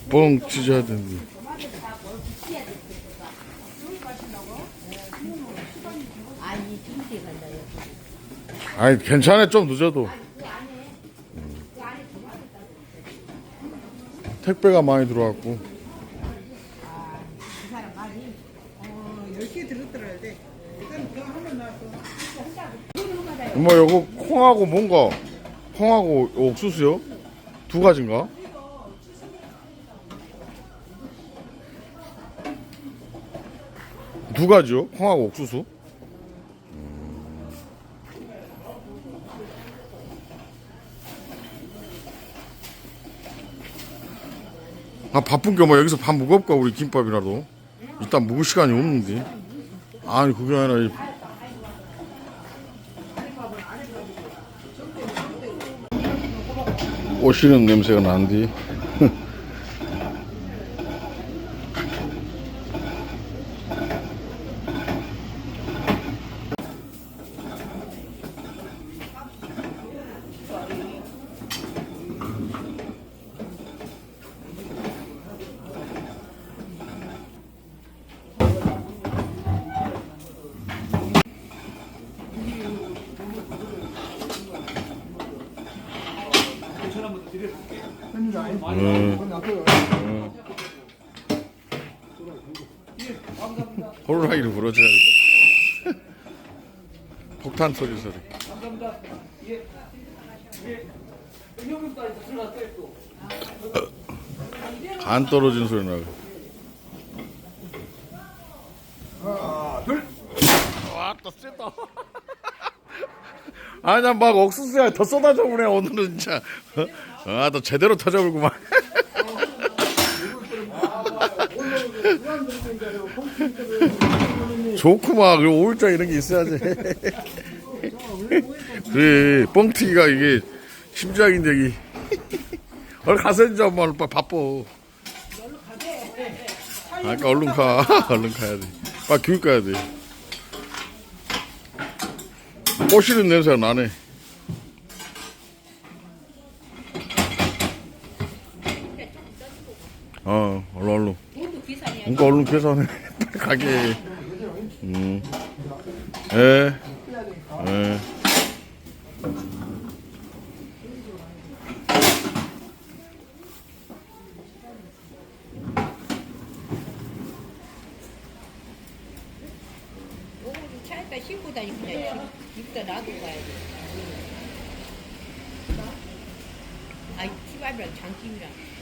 뻥 찢어야 되는데. 아니 괜찮아, 좀 늦어도. 택배가 많이 들어왔고. 10개 들었더라 돼. 일단 그거 한번 나왔어. 엄마 요거 콩하고 뭔가 콩하고 옥수수요? 두 가지인가? 두 가지요? 콩하고 옥수수? 아 바쁜겨 뭐 여기서 밥 먹을까 우리 김밥이라도 일단 먹을 시간이 없는데. 아니 그게 아니라 오시는 냄새가 난디. 호루라기를 불어줘야 돼. 폭탄 소리 소리. 간 떨어진 소리 나고. 하나 둘. 와또 쎄다. 아니야 막 옥수수야 더 쏟아져 보네 오늘은 진짜. 아너 제대로 터져버리구만. 좋구만. 그리고 오일장 이런 게 있어야지. 그래 뻥튀기가 이게 심장인데 이게. 얼른 가서 이제 엄마 바빠. 그러니까 얼른 가. 얼른 가야 돼. 빨리 교육 가야 돼. 꼬시는 냄새가 나네. 얼른. 그러니까 얼른 계산해. 가게. 예. 차에다 싣고 다니고 그냥 입다 놔두고 가야 돼. 아이 티밥이랑 장집이랑.